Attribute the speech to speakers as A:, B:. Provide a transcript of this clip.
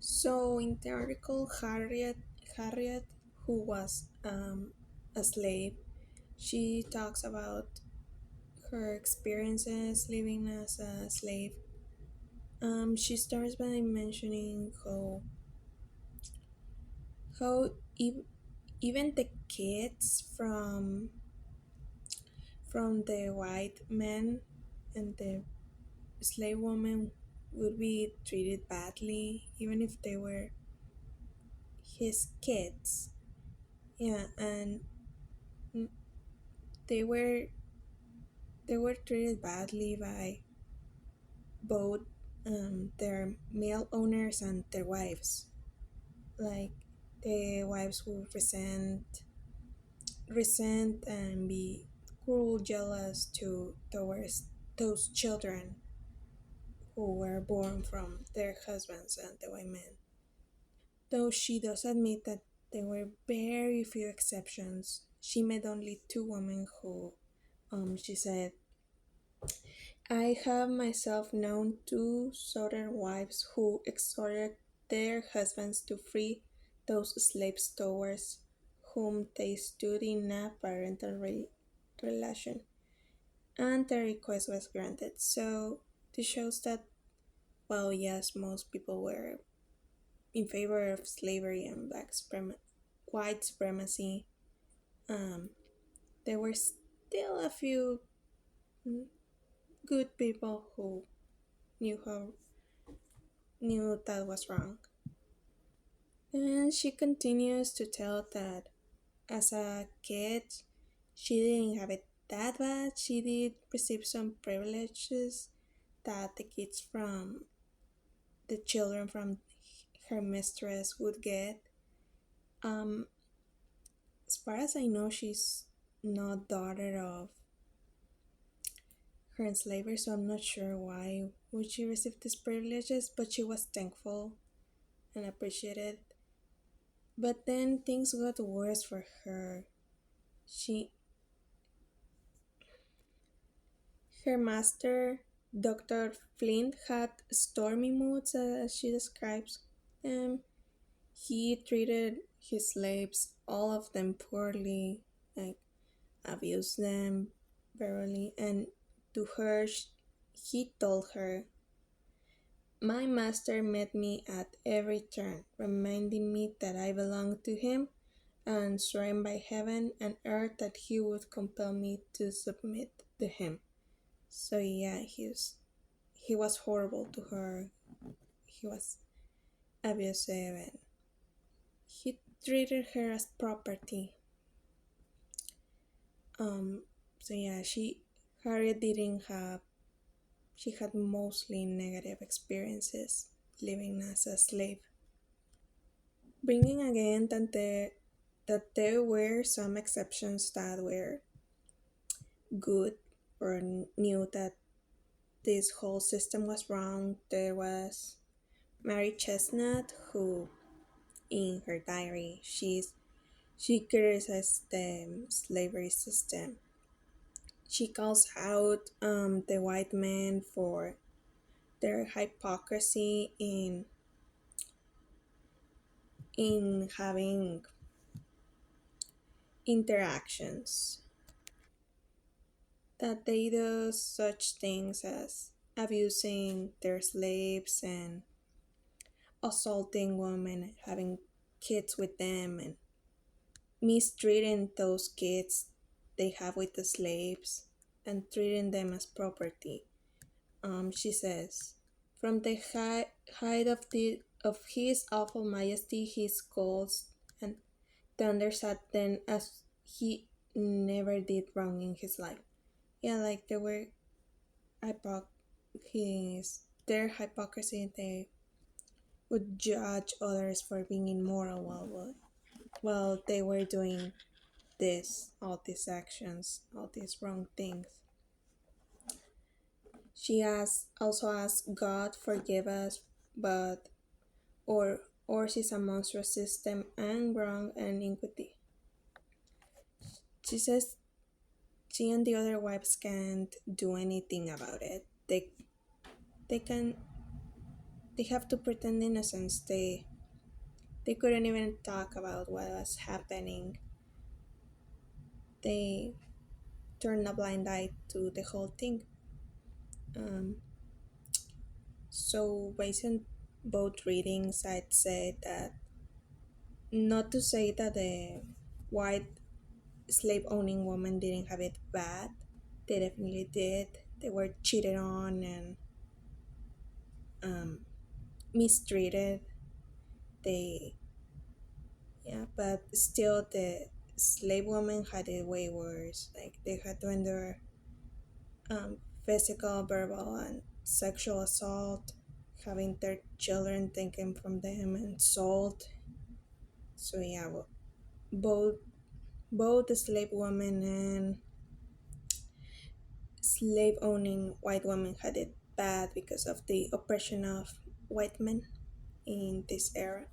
A: So in the article, Harriet, who was a slave, she talks about her experiences living as a slave. She starts by mentioning how even the kids from the white men and the slave woman would be treated badly, even if they were his kids. Yeah, and they were they were treated badly by both their male owners and their wives. Like the wives would resent and be cruel, jealous towards those children who were born from their husbands and the white men. Though she does admit that there were very few exceptions, she met only two women who, she said, I have myself known two southern wives who exhorted their husbands to free those slaves towards whom they stood in a parental relation, and the request was granted. So this shows that, well, yes, most people were in favor of slavery and white supremacy. Um, there were still a few good people who knew knew that was wrong. And she continues to tell that as a kid, she didn't have it that bad. She did receive some privileges that the kids from the children from her mistress would get. Um, as far as I know, she's not daughter of her enslaver, so I'm not sure why would she receive these privileges, but she was thankful and appreciated. But then things got worse for her. She Her master, Dr. Flint, had stormy moods as she describes them. He treated his slaves, all of them poorly, like abused them barely, and to her, he told her, my master met me at every turn, reminding me that I belonged to him, and swearing by heaven and earth that he would compel me to submit to him. So yeah, he was horrible to her. He was abusive and he treated her as property. So yeah, she Harriet didn't have she had mostly negative experiences living as a slave. Bringing again that there were some exceptions that were good or knew that this whole system was wrong. There was Mary Chestnut, who in her diary she criticized the slavery system. She calls out the white men for their hypocrisy in having interactions, that they do such things as abusing their slaves and assaulting women, having kids with them, and mistreating those kids they have with the slaves and treating them as property. She says, from the height of his awful majesty, he scolds and thunders at them as he never did wrong in his life. Yeah, like they were their hypocrisy. They would judge others for being immoral while they were doing all these actions, all these wrong things. Also asks God forgive us, but ours is a monstrous system and wrong and iniquity. She says she and the other wives can't do anything about it. They can they have to pretend innocence. They couldn't even talk about what was happening. They turned a blind eye to the whole thing. Um, so based on both readings, I'd say that, not to say that the white slave owning women didn't have it bad. They definitely did. They were cheated on and um, mistreated. They, yeah, but still the slave women had it way worse. Like they had to endure physical, verbal, and sexual assault, having their children taken from them and sold. So yeah, well, both the slave women and slave owning white women had it bad because of the oppression of white men in this era.